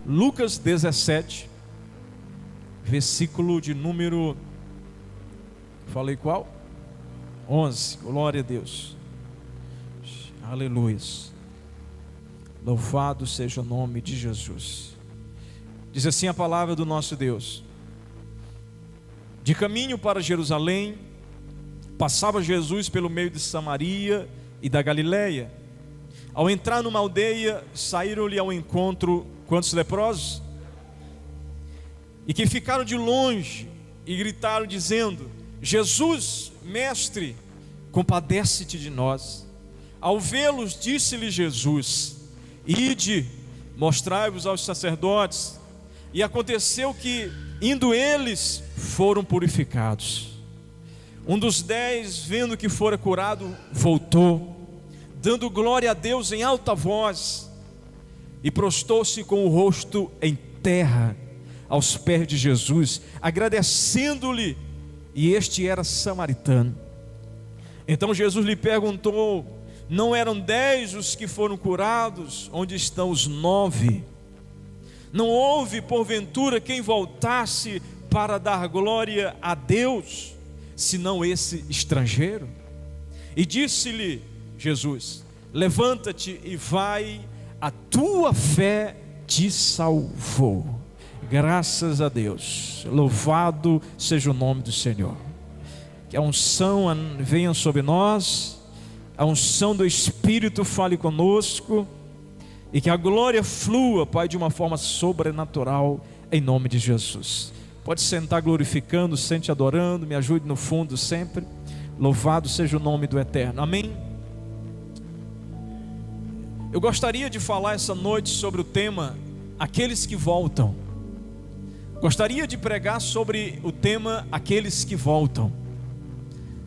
Lucas 17, versículo de número, falei qual? 11, glória a Deus, aleluia, louvado seja o nome de Jesus. Diz assim a palavra do nosso Deus: de caminho para Jerusalém, passava Jesus pelo meio de Samaria e da Galileia. Ao entrar numa aldeia, saíram-lhe ao encontro quantos leprosos? E que ficaram de longe e gritaram dizendo: Jesus, mestre, compadece-te de nós. Ao vê-los, disse-lhe Jesus: ide, mostrai-vos aos sacerdotes. E aconteceu que, indo eles, foram purificados. Um dos 10, vendo que fora curado, voltou, dando glória a Deus em alta voz, e prostou-se com o rosto em terra aos pés de Jesus, agradecendo-lhe, e este era samaritano. Então Jesus lhe perguntou: não eram 10 os que foram curados? Onde estão os 9? Não houve porventura quem voltasse para dar glória a Deus, senão esse estrangeiro? E disse-lhe Jesus: levanta-te e vai, a tua fé te salvou. Graças a Deus, louvado seja o nome do Senhor. Que a unção venha sobre nós, a unção do Espírito fale conosco, e que a glória flua, Pai, de uma forma sobrenatural, em nome de Jesus. Pode sentar glorificando, sente adorando, me ajude no fundo sempre. Louvado seja o nome do Eterno, amém? Eu gostaria de falar essa noite sobre o tema aqueles que voltam. Gostaria de pregar sobre o tema aqueles que voltam,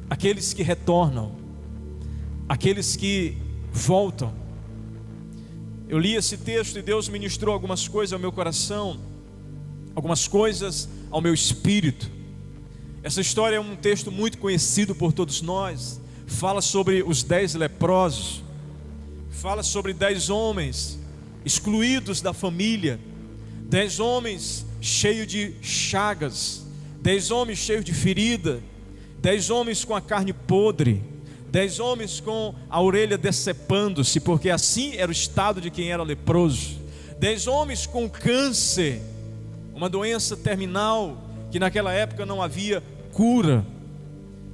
aqueles que retornam, aqueles que voltam. Eu li esse texto e Deus ministrou algumas coisas ao meu coração, algumas coisas ao meu espírito. Essa história é um texto muito conhecido por todos nós. Fala sobre os 10 leprosos, fala sobre 10 homens excluídos da família, 10 homens cheios de chagas, 10 homens cheios de ferida, 10 homens com a carne podre, 10 homens com a orelha decepando-se, porque assim era o estado de quem era leproso, 10 homens com câncer, uma doença terminal, que naquela época não havia cura,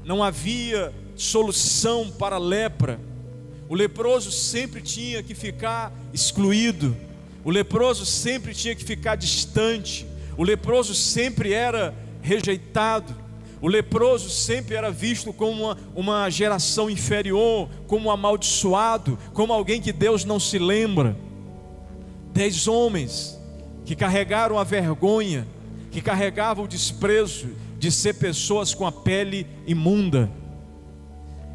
não havia solução para a lepra. O leproso sempre tinha que ficar excluído, o leproso sempre tinha que ficar distante, o leproso sempre era rejeitado, o leproso sempre era visto como uma geração inferior, como amaldiçoado, como alguém que Deus não se lembra. 10 homens que carregaram a vergonha, que carregavam o desprezo de ser pessoas com a pele imunda.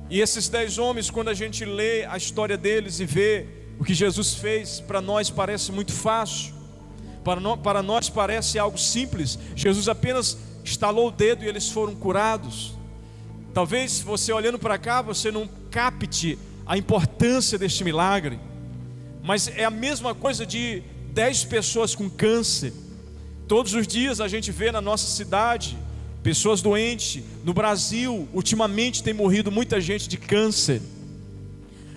E esses 10 homens, quando a gente lê a história deles e vê o que Jesus fez, para nós parece muito fácil, para nós parece algo simples. Jesus apenas estalou o dedo e eles foram curados. Talvez você olhando para cá, você não capte a importância deste milagre, mas é a mesma coisa de 10 pessoas com câncer. Todos os dias a gente vê na nossa cidade pessoas doentes. No Brasil, ultimamente tem morrido muita gente de câncer.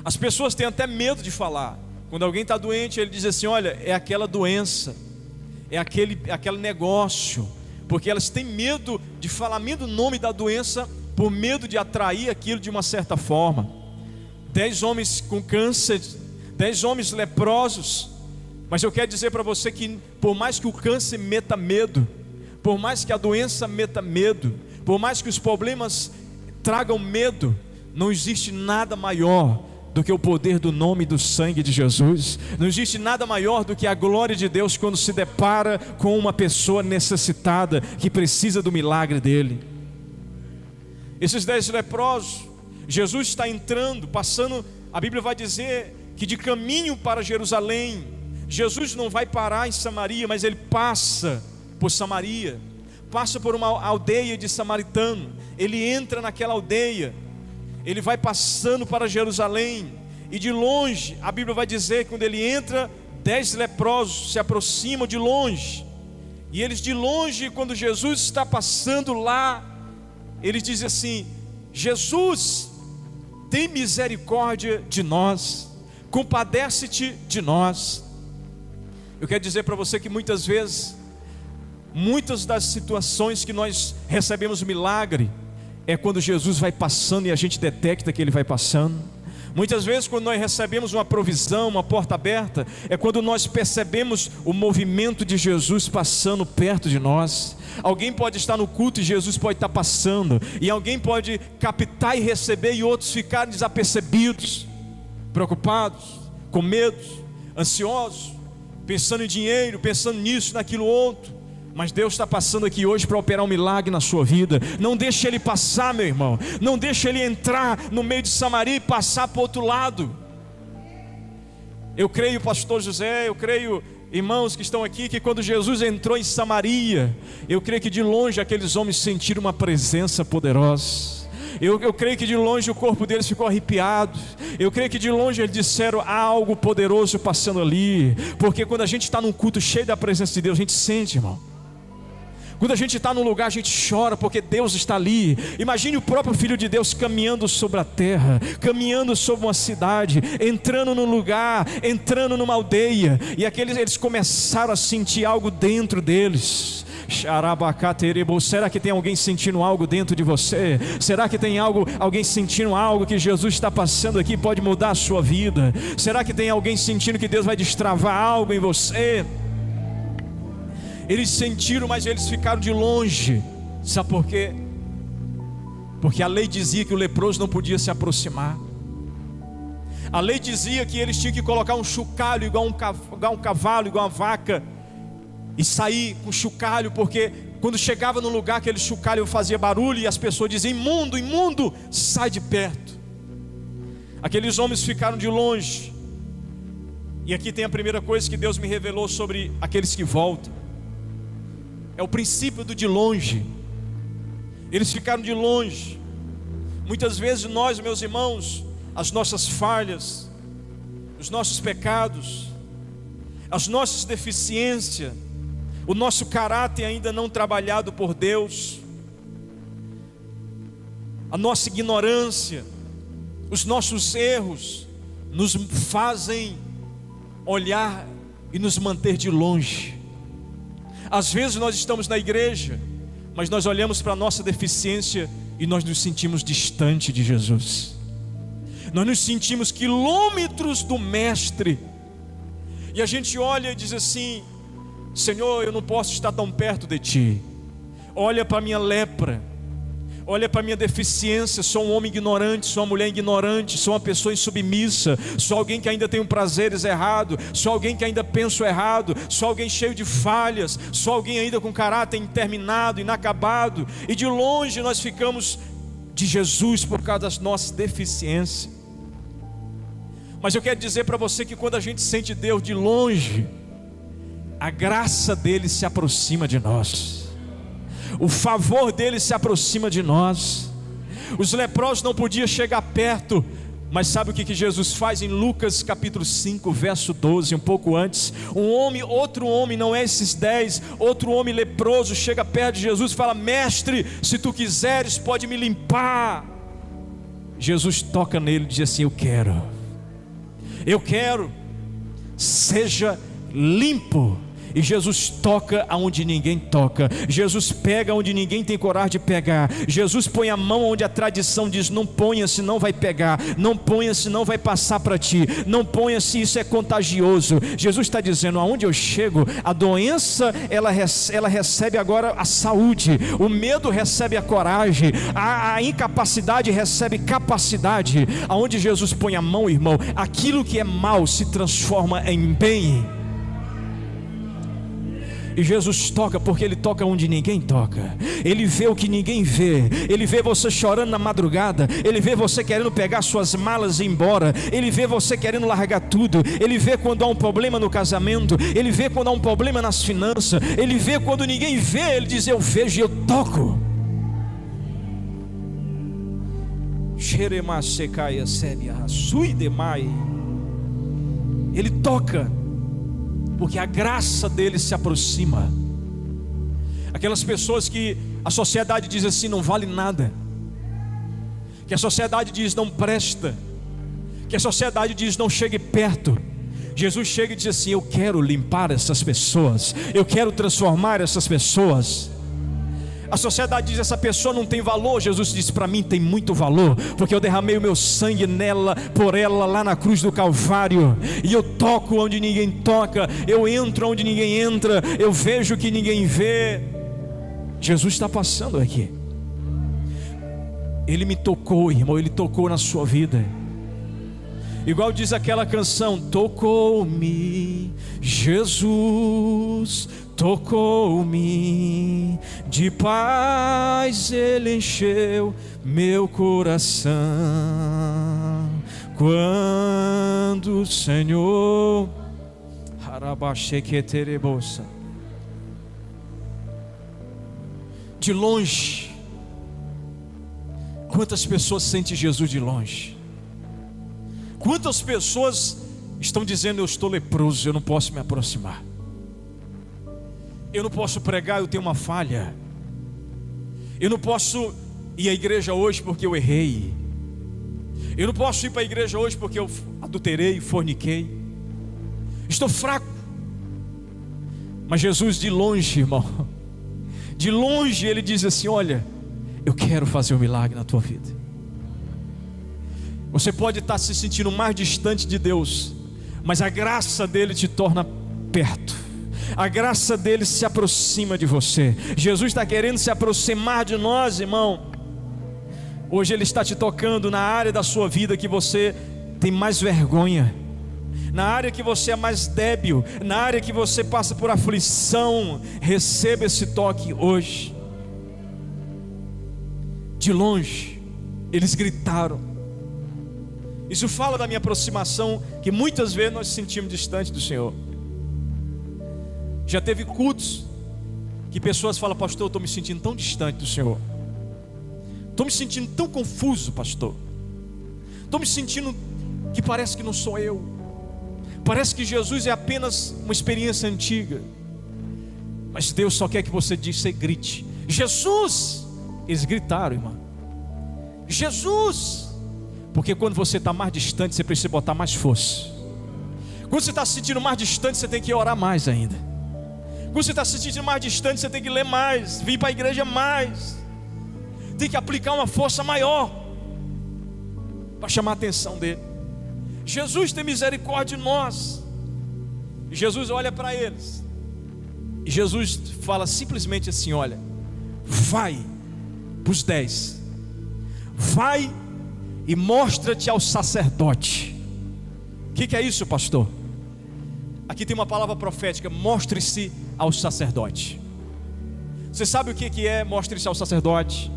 As pessoas têm até medo de falar. Quando alguém está doente, ele diz assim: olha, é aquela doença, é aquele negócio, porque elas têm medo de falar mesmo o nome da doença, por medo de atrair aquilo de uma certa forma. 10 homens com câncer, 10 homens leprosos. Mas eu quero dizer para você que por mais que o câncer meta medo, por mais que a doença meta medo, por mais que os problemas tragam medo, não existe nada maior do que o poder do nome e do sangue de Jesus. Não existe nada maior do que a glória de Deus quando se depara com uma pessoa necessitada, que precisa do milagre dele. Esses 10 leprosos, Jesus está entrando, passando, a Bíblia vai dizer que de caminho para Jerusalém. Jesus não vai parar em Samaria, mas ele passa por Samaria, passa por uma aldeia de samaritano. Ele entra naquela aldeia, ele vai passando para Jerusalém, e de longe a Bíblia vai dizer que quando ele entra 10 leprosos se aproximam de longe, e eles de longe, quando Jesus está passando lá, eles dizem assim: Jesus, tem misericórdia de nós, compadece-te de nós. Eu quero dizer para você que muitas vezes, muitas das situações que nós recebemos milagre, é quando Jesus vai passando e a gente detecta que Ele vai passando. Muitas vezes quando nós recebemos uma provisão, uma porta aberta, é quando nós percebemos o movimento de Jesus passando perto de nós. Alguém pode estar no culto e Jesus pode estar passando, e alguém pode captar e receber, e outros ficarem desapercebidos, preocupados, com medo, ansiosos, pensando em dinheiro, pensando nisso, naquilo outro. Mas Deus está passando aqui hoje para operar um milagre na sua vida. Não deixe Ele passar, meu irmão. Não deixe Ele entrar no meio de Samaria e passar para o outro lado. Eu creio, pastor José, eu creio, irmãos que estão aqui, que quando Jesus entrou em Samaria, eu creio que de longe aqueles homens sentiram uma presença poderosa. Eu creio que de longe o corpo deles ficou arrepiado. Eu creio que de longe eles disseram: há algo poderoso passando ali. Porque quando a gente está num culto cheio da presença de Deus, a gente sente, irmão. Quando a gente está num lugar, a gente chora porque Deus está ali. Imagine o próprio Filho de Deus caminhando sobre a terra, caminhando sobre uma cidade, entrando num lugar, entrando numa aldeia, e eles começaram a sentir algo dentro deles. Será que tem alguém sentindo algo dentro de você? Será que tem alguém sentindo algo que Jesus está passando aqui pode mudar a sua vida? Será que tem alguém sentindo que Deus vai destravar algo em você? Eles sentiram, mas eles ficaram de longe. Sabe por quê? Porque a lei dizia que o leproso não podia se aproximar. A lei dizia que eles tinham que colocar um chocalho igual um cavalo, igual uma vaca, e sair com chocalho, porque quando chegava no lugar, aquele chocalho fazia barulho e as pessoas diziam: imundo, imundo, sai de perto. Aqueles homens ficaram de longe. E aqui tem a primeira coisa que Deus me revelou sobre aqueles que voltam. É o princípio do de longe. Eles ficaram de longe. Muitas vezes nós, meus irmãos, as nossas falhas, os nossos pecados, as nossas deficiências, o nosso caráter ainda não trabalhado por Deus, a nossa ignorância, os nossos erros nos fazem olhar e nos manter de longe. Às vezes nós estamos na igreja, mas nós olhamos para a nossa deficiência e nós nos sentimos distante de Jesus. Nós nos sentimos quilômetros do Mestre. E a gente olha e diz assim: Senhor, eu não posso estar tão perto de Ti. Olha para a minha lepra, olha para a minha deficiência. Sou um homem ignorante, sou uma mulher ignorante, sou uma pessoa insubmissa, sou alguém que ainda tem prazeres errados, sou alguém que ainda penso errado, sou alguém cheio de falhas, sou alguém ainda com caráter interminado, inacabado. E de longe nós ficamos de Jesus por causa das nossas deficiências. Mas eu quero dizer para você que quando a gente sente Deus de longe, a graça dele se aproxima de nós, o favor dele se aproxima de nós. Os leprosos não podiam chegar perto, mas sabe o que Jesus faz em Lucas capítulo 5, verso 12, um pouco antes? Outro homem, não é esses 10, outro homem leproso chega perto de Jesus e fala: Mestre, se tu quiseres pode me limpar. Jesus toca nele e diz assim: eu quero, seja limpo. E Jesus toca aonde ninguém toca. Jesus pega onde ninguém tem coragem de pegar. Jesus põe a mão onde a tradição diz: não ponha, senão vai pegar. Não ponha, senão vai passar para ti. Não ponha, se isso é contagioso. Jesus está dizendo: aonde eu chego, a doença ela recebe agora a saúde, o medo recebe a coragem, a incapacidade recebe capacidade. Aonde Jesus põe a mão, irmão, aquilo que é mal se transforma em bem. E Jesus toca, porque Ele toca onde ninguém toca. Ele vê o que ninguém vê. Ele vê você chorando na madrugada. Ele vê você querendo pegar suas malas e ir embora. Ele vê você querendo largar tudo. Ele vê quando há um problema no casamento. Ele vê quando há um problema nas finanças. Ele vê quando ninguém vê. Ele diz: eu vejo e eu toco. Ele toca. porque a graça dele se aproxima. Aquelas pessoas que a sociedade diz assim, não vale nada, que a sociedade diz não presta, que a sociedade diz não chegue perto, Jesus chega e diz assim, eu quero limpar essas pessoas, eu quero transformar essas pessoas. A sociedade diz, essa pessoa não tem valor. Jesus diz, para mim tem muito valor, porque eu derramei o meu sangue nela, por ela, lá na cruz do Calvário, e eu toco onde ninguém toca, eu entro onde ninguém entra, eu vejo o que ninguém vê. Jesus está passando aqui. Ele me tocou, irmão, Ele tocou na sua vida. Igual diz aquela canção, tocou-me, Jesus tocou-me, de paz Ele encheu meu coração, quando o Senhor, de longe, quantas pessoas sentem Jesus de longe? Quantas pessoas estão dizendo, eu estou leproso, eu não posso me aproximar, eu não posso pregar, eu tenho uma falha, eu não posso ir à igreja hoje porque eu errei, eu não posso ir para a igreja hoje porque eu adulterei, forniquei, estou fraco. Mas Jesus de longe, irmão, de longe Ele diz assim, olha, eu quero fazer um milagre na tua vida. Você pode estar se sentindo mais distante de Deus, mas a graça dele te torna perto, a graça dele se aproxima de você. Jesus está querendo se aproximar de nós, irmão. Hoje Ele está te tocando na área da sua vida que você tem mais vergonha, na área que você é mais débil, na área que você passa por aflição. Receba esse toque hoje. De longe eles gritaram. Isso fala da minha aproximação, que muitas vezes nós nos sentimos distante do Senhor. Já teve cultos que pessoas falam, pastor, eu estou me sentindo tão distante do Senhor, estou me sentindo tão confuso, pastor, estou me sentindo que parece que não sou eu, parece que Jesus é apenas uma experiência antiga. Mas Deus só quer que você grite, Jesus. Eles gritaram, irmão, Jesus. Porque quando você está mais distante, você precisa botar mais força. Quando você está se sentindo mais distante, você tem que orar mais ainda. Quando você está se sentindo mais distante, você tem que ler mais, vir para a igreja mais, tem que aplicar uma força maior para chamar a atenção dele. Jesus tem misericórdia de nós. E Jesus olha para eles, e Jesus fala simplesmente assim, olha, vai para os 10, vai e mostra-te ao sacerdote. O que é isso, pastor? Aqui tem uma palavra profética, mostre-se ao sacerdote. Você sabe o que é mostre-se ao sacerdote?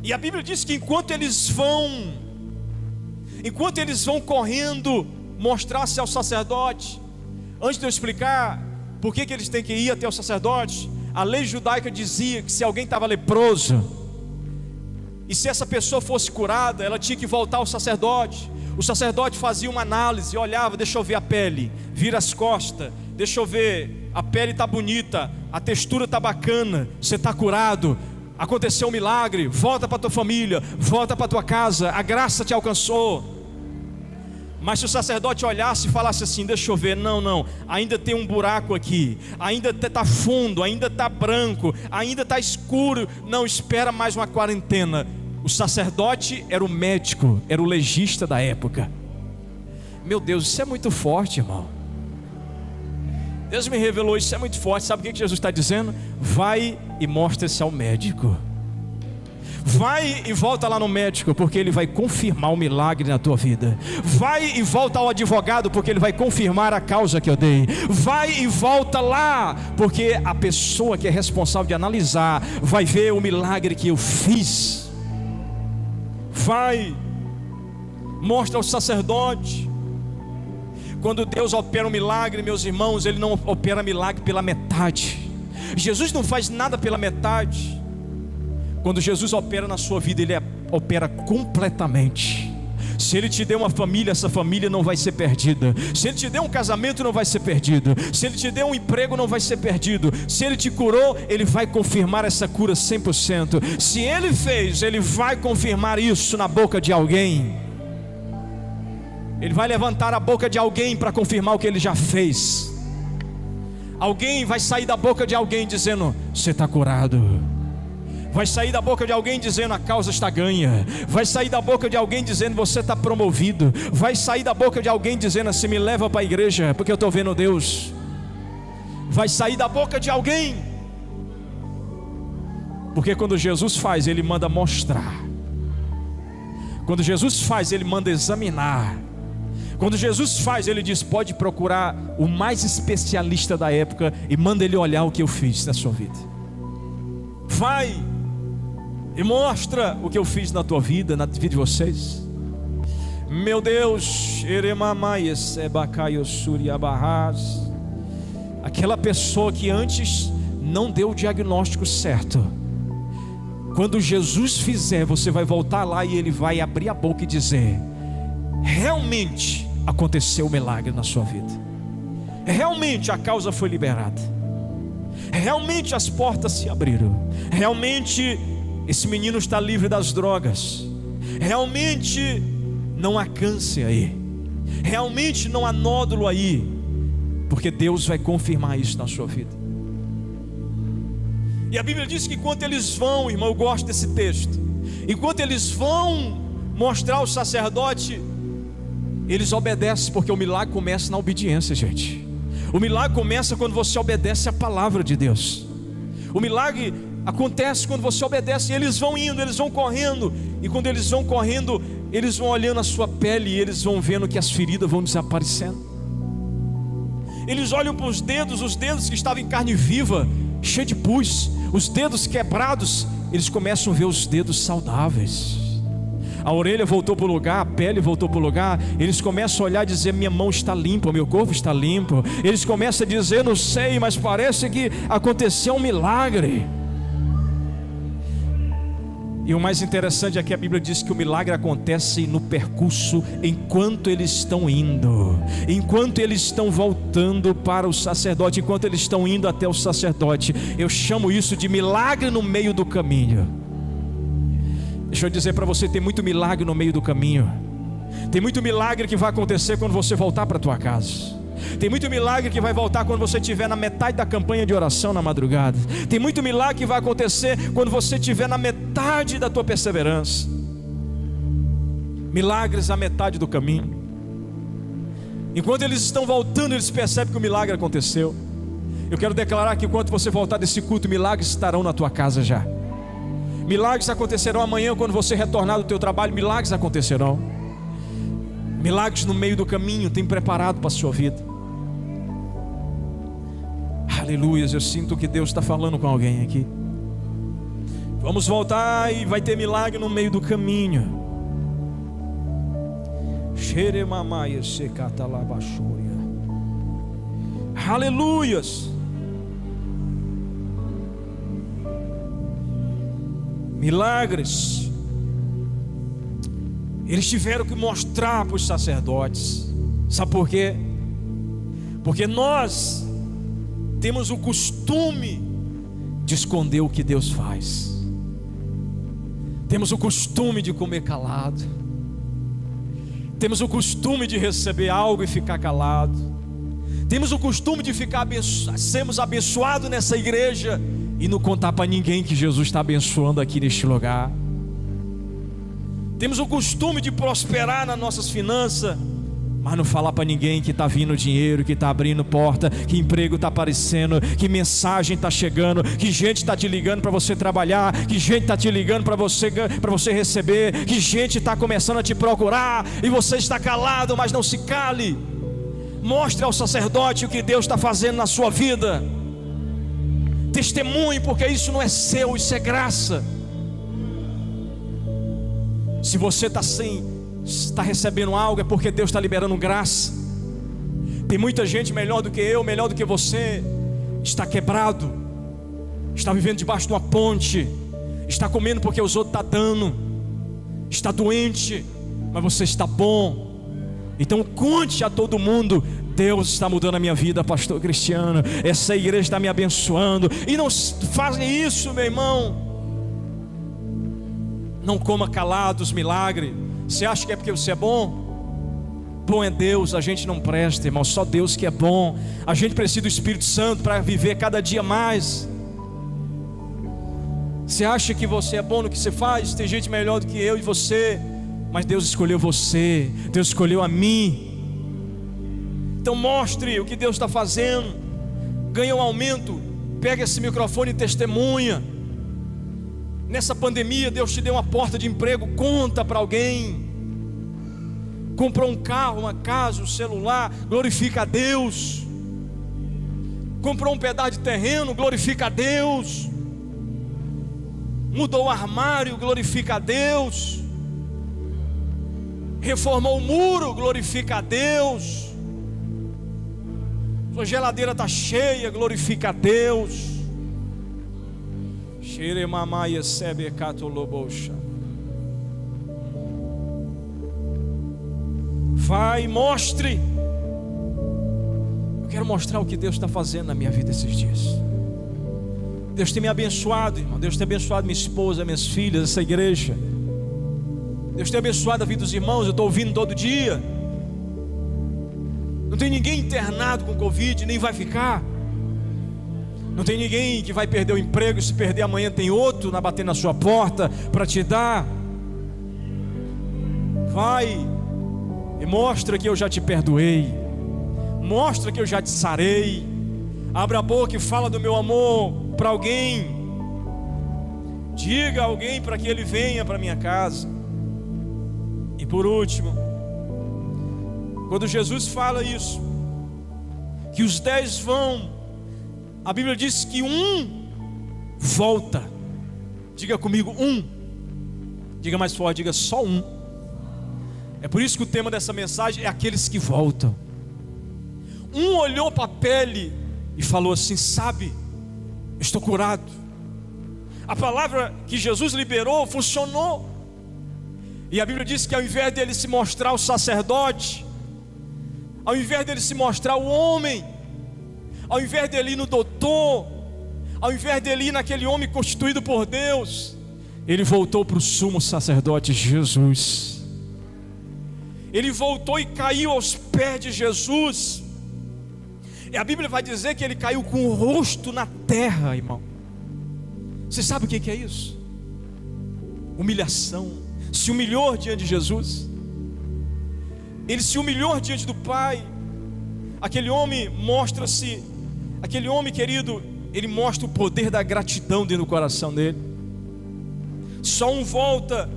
E a Bíblia diz que enquanto eles vão correndo mostrar-se ao sacerdote, antes de eu explicar por que eles têm que ir até o sacerdote, a lei judaica dizia que se alguém estava leproso, e se essa pessoa fosse curada, ela tinha que voltar ao sacerdote. O sacerdote fazia uma análise, olhava, deixa eu ver a pele, vira as costas, deixa eu ver, a pele está bonita, a textura está bacana, você está curado, aconteceu um milagre, volta para tua família, volta para tua casa, a graça te alcançou. Mas se o sacerdote olhasse e falasse assim, deixa eu ver, não, ainda tem um buraco aqui, ainda está fundo, ainda está branco, ainda está escuro, não, espera mais uma quarentena. O sacerdote era o médico, era o legista da época. Meu Deus, isso é muito forte, irmão. Deus me revelou, isso é muito forte. Sabe o que Jesus está dizendo? Vai e mostra-se ao médico. Vai e volta lá no médico, porque ele vai confirmar o milagre na tua vida. Vai e volta ao advogado, porque ele vai confirmar a causa que eu dei. Vai e volta lá, porque a pessoa que é responsável de analisar vai ver o milagre que eu fiz. Vai, mostra ao sacerdote. Quando Deus opera um milagre, meus irmãos, Ele não opera milagre pela metade. Jesus não faz nada pela metade. Quando Jesus opera na sua vida, Ele opera completamente. Se Ele te deu uma família, essa família não vai ser perdida. Se Ele te deu um casamento, não vai ser perdido. Se Ele te deu um emprego, não vai ser perdido. Se Ele te curou, Ele vai confirmar essa cura 100%. Se Ele fez, Ele vai confirmar isso na boca de alguém. Ele vai levantar a boca de alguém para confirmar o que Ele já fez. Alguém vai sair da boca de alguém dizendo: você está curado. Vai sair da boca de alguém dizendo: a causa está ganha. Vai sair da boca de alguém dizendo: você está promovido. Vai sair da boca de alguém dizendo assim: me leva para a igreja, porque eu estou vendo Deus. Vai sair da boca de alguém, porque quando Jesus faz, Ele manda mostrar. Quando Jesus faz, Ele manda examinar. Quando Jesus faz, Ele diz: pode procurar o mais especialista da época e manda ele olhar o que eu fiz na sua vida. Vai e mostra o que eu fiz na tua vida, na vida de vocês. Meu Deus, aquela pessoa que antes não deu o diagnóstico certo, quando Jesus fizer, você vai voltar lá e Ele vai abrir a boca e dizer: realmente aconteceu um milagre na sua vida. Realmente a causa foi liberada. Realmente as portas se abriram. Realmente esse menino está livre das drogas. Realmente não há câncer aí. Realmente não há nódulo aí. Porque Deus vai confirmar isso na sua vida. E a Bíblia diz que enquanto eles vão, irmão, eu gosto desse texto, enquanto eles vão mostrar ao sacerdote, eles obedecem, porque o milagre começa na obediência, gente. O milagre começa quando você obedece a palavra de Deus. O milagre acontece quando você obedece. E eles vão indo, eles vão correndo. E quando eles vão correndo, eles vão olhando a sua pele e eles vão vendo que as feridas vão desaparecendo. Eles olham para os dedos que estavam em carne viva, cheio de pus, os dedos quebrados, eles começam a ver os dedos saudáveis. A orelha voltou para o lugar, a pele voltou para o lugar. Eles começam a olhar e dizer: minha mão está limpa, meu corpo está limpo. Eles começam a dizer: não sei, mas parece que aconteceu um milagre. E o mais interessante é que a Bíblia diz que o milagre acontece no percurso, enquanto eles estão indo, enquanto eles estão voltando para o sacerdote, enquanto eles estão indo até o sacerdote. Eu chamo isso de milagre no meio do caminho. Deixa eu dizer para você, tem muito milagre no meio do caminho. Tem muito milagre que vai acontecer quando você voltar para a tua casa. Tem muito milagre que vai voltar quando você estiver na metade da campanha de oração na madrugada. Tem muito milagre que vai acontecer quando você estiver na metade da tua perseverança. Milagres à metade do caminho. Enquanto eles estão voltando, eles percebem que o milagre aconteceu. Eu quero declarar que enquanto você voltar desse culto, milagres estarão na tua casa já. Milagres acontecerão amanhã quando você retornar do teu trabalho. Milagres acontecerão. Milagres no meio do caminho tem preparado para a sua vida. Aleluias, eu sinto que Deus está falando com alguém aqui. Vamos voltar e vai ter milagre no meio do caminho. Aleluias. Milagres. Eles tiveram que mostrar para os sacerdotes. Sabe por quê? Porque nós temos o costume de esconder o que Deus faz. Temos o costume de comer calado. Temos o costume de receber algo e ficar calado. Temos o costume de sermos abençoados nessa igreja e não contar para ninguém que Jesus está abençoando aqui neste lugar. Temos o costume de prosperar nas nossas finanças, mas não falar para ninguém que está vindo dinheiro, que está abrindo porta, que emprego está aparecendo, que mensagem está chegando, que gente está te ligando para você trabalhar, que gente está te ligando para você receber, que gente está começando a te procurar e você está calado, mas não se cale. Mostre ao sacerdote o que Deus está fazendo na sua vida. Testemunhe, porque isso não é seu, isso é graça. Se você está recebendo algo, é porque Deus está liberando graça. Tem muita gente melhor do que eu, melhor do que você, está quebrado, está vivendo debaixo de uma ponte, está comendo porque os outros estão dando, está doente, mas você está bom. Então conte a todo mundo: Deus está mudando a minha vida, pastor Cristiano, essa igreja está me abençoando. E não fazem isso, meu irmão. Não coma calado os milagres. Você acha que é porque você é bom? Bom é Deus, a gente não presta, irmão. Só Deus que é bom. A gente precisa do Espírito Santo para viver cada dia mais. Você acha que você é bom no que você faz? Tem gente melhor do que eu e você, mas Deus escolheu você, Deus escolheu a mim. Então mostre o que Deus está fazendo. Ganha um aumento, pega esse microfone e testemunha. Nessa pandemia Deus te deu uma porta de emprego, conta para alguém. Comprou um carro, uma casa, um celular, glorifica a Deus. Comprou um pedaço de terreno, glorifica a Deus. Mudou o armário, glorifica a Deus. Reformou o muro, glorifica a Deus. Sua geladeira está cheia, glorifica a Deus. Vai, mostre. Eu quero mostrar o que Deus está fazendo na minha vida esses dias. Deus tem me abençoado, irmão. Deus tem abençoado minha esposa, minhas filhas, essa igreja. Deus tem abençoado a vida dos irmãos. Eu estou ouvindo todo dia. Não tem ninguém internado com Covid, nem vai ficar. Não tem ninguém que vai perder o emprego, e se perder amanhã tem outro batendo na sua porta para te dar. Vai e mostra que eu já te perdoei. Mostra que eu já te sarei. Abra a boca e fala do meu amor para alguém. Diga a alguém para que ele venha para minha casa. E por último, quando Jesus fala isso, que os 10 vão, a Bíblia diz que um volta. Diga comigo, um. Diga mais forte, diga só um. É por isso que o tema dessa mensagem é aqueles que voltam. Um olhou para a pele e falou assim: sabe, estou curado. A palavra que Jesus liberou funcionou. E a Bíblia diz que ao invés dele se mostrar o sacerdote, ao invés dele se mostrar o homem, ao invés dele ir no doutor, ao invés dele ir naquele homem constituído por Deus, ele voltou para o sumo sacerdote Jesus. Ele voltou e caiu aos pés de Jesus. E a Bíblia vai dizer que ele caiu com o rosto na terra, irmão. Você sabe o que é isso? Humilhação. Se humilhou diante de Jesus. Ele se humilhou diante do Pai. Aquele homem mostra-se, aquele homem querido, ele mostra o poder da gratidão dentro do coração dele. Só um volta,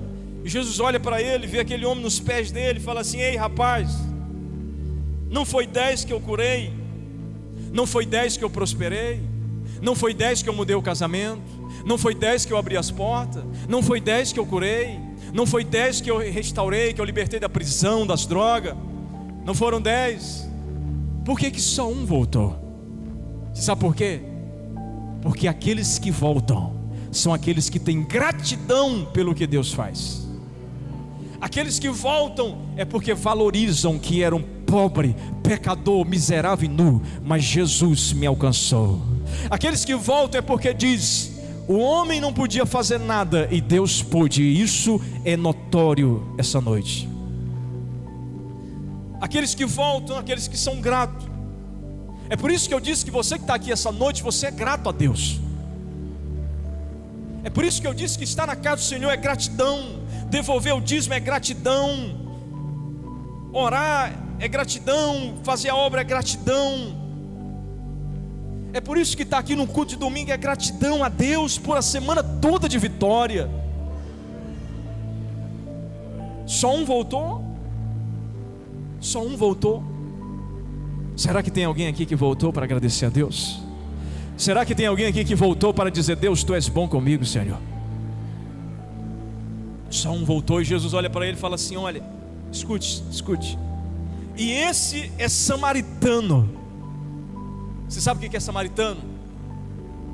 e Jesus olha para ele, vê aquele homem nos pés dele e fala assim: ei rapaz, não foi 10 que eu curei, não foi 10 que eu prosperei, não foi 10 que eu mudei o casamento, não foi 10 que eu abri as portas, não foi 10 que eu curei, não foi 10 que eu restaurei, que eu libertei da prisão, das drogas, não foram 10. Por que só um voltou? Você sabe por quê? Porque aqueles que voltam são aqueles que têm gratidão pelo que Deus faz. Aqueles que voltam é porque valorizam que eram pobre, pecador, miserável e nu, mas Jesus me alcançou. Aqueles que voltam é porque diz: o homem não podia fazer nada e Deus pôde. E isso é notório essa noite. Aqueles que voltam, aqueles que são gratos. É por isso que eu disse que você que está aqui essa noite, você é grato a Deus. É por isso que eu disse que estar na casa do Senhor é gratidão. Devolver o dízimo é gratidão. Orar é gratidão. Fazer a obra é gratidão. É por isso que está aqui no culto de domingo é gratidão a Deus por a semana toda de vitória. Só um voltou? Só um voltou? Será que tem alguém aqui que voltou para agradecer a Deus? Será que tem alguém aqui que voltou para dizer: Deus, Tu és bom comigo, Senhor? Só um voltou, e Jesus olha para ele e fala assim: olha, escute, escute. E esse é samaritano. Você sabe o que é samaritano?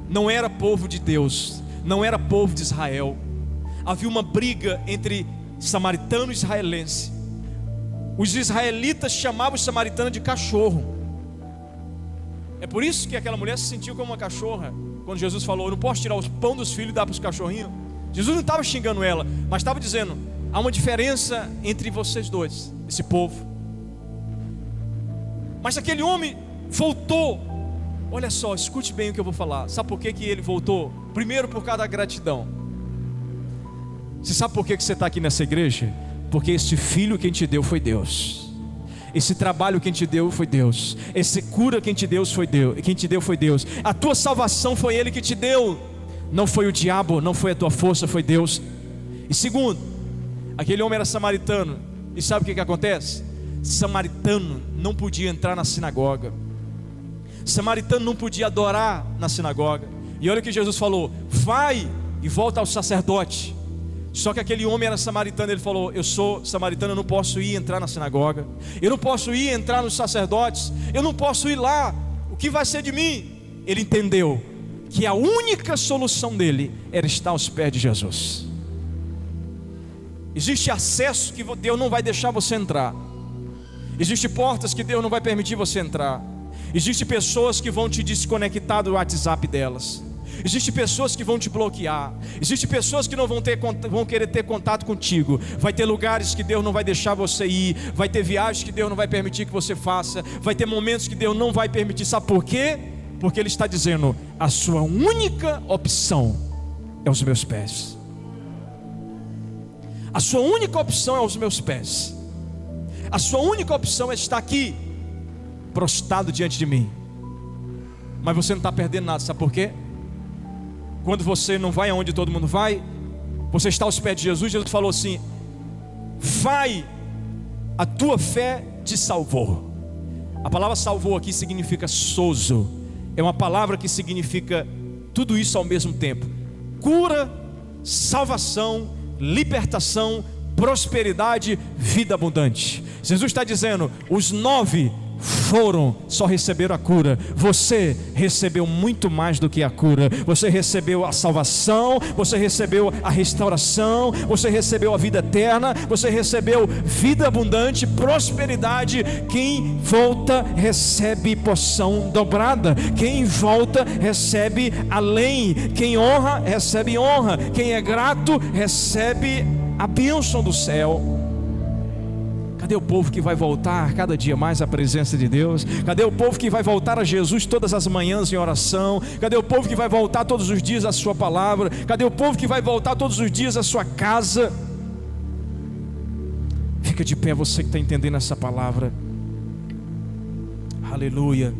Não era povo de Deus, não era povo de Israel. Havia uma briga entre samaritano israelense. Os israelitas chamavam os samaritanos de cachorro. É por isso que aquela mulher se sentiu como uma cachorra quando Jesus falou: eu não posso tirar o pão dos filhos e dar para os cachorrinhos. Jesus não estava xingando ela, mas estava dizendo: há uma diferença entre vocês dois, esse povo. Mas aquele homem voltou. Olha só, escute bem o que eu vou falar. Sabe por que ele voltou? Primeiro, por causa da gratidão. Você sabe por que você está aqui nessa igreja? Porque esse filho quem te deu foi Deus. Esse trabalho quem te deu foi Deus. Essa cura quem te deu foi Deus. Quem te deu foi Deus. A tua salvação foi Ele que te deu. Não foi o diabo, não foi a tua força, foi Deus. E segundo, aquele homem era samaritano. E sabe o que acontece? Samaritano não podia entrar na sinagoga. Samaritano não podia adorar na sinagoga. E olha o que Jesus falou: vai e volta ao sacerdote. Só que aquele homem era samaritano. Ele falou: eu sou samaritano, eu não posso ir entrar na sinagoga, eu não posso ir entrar nos sacerdotes, eu não posso ir lá, o que vai ser de mim? Ele entendeu que a única solução dele era estar aos pés de Jesus. Existe acesso que Deus não vai deixar você entrar. Existem portas que Deus não vai permitir você entrar. Existem pessoas que vão te desconectar do WhatsApp delas. Existem pessoas que vão te bloquear. Existem pessoas que não vão querer ter contato contigo. Vai ter lugares que Deus não vai deixar você ir. Vai ter viagens que Deus não vai permitir que você faça. Vai ter momentos que Deus não vai permitir. Sabe por quê? Porque Ele está dizendo: a sua única opção é os meus pés. A sua única opção é os meus pés. A sua única opção é estar aqui, prostrado diante de mim. Mas você não está perdendo nada, sabe por quê? Quando você não vai aonde todo mundo vai, você está aos pés de Jesus. Jesus falou assim: vai, a tua fé te salvou. A palavra salvou aqui significa sozo. É uma palavra que significa tudo isso ao mesmo tempo: cura, salvação, libertação, prosperidade, vida abundante. Jesus está dizendo: os 9 foram, só receberam a cura. Você recebeu muito mais do que a cura. Você recebeu a salvação, você recebeu a restauração, você recebeu a vida eterna, você recebeu vida abundante, prosperidade. Quem volta recebe porção dobrada. Quem volta recebe além. Quem honra recebe honra. Quem é grato recebe a bênção do céu. Cadê o povo que vai voltar cada dia mais à presença de Deus? Cadê o povo que vai voltar a Jesus todas as manhãs em oração? Cadê o povo que vai voltar todos os dias à sua palavra? Cadê o povo que vai voltar todos os dias à sua casa? Fica de pé, você que está entendendo essa palavra. Aleluia.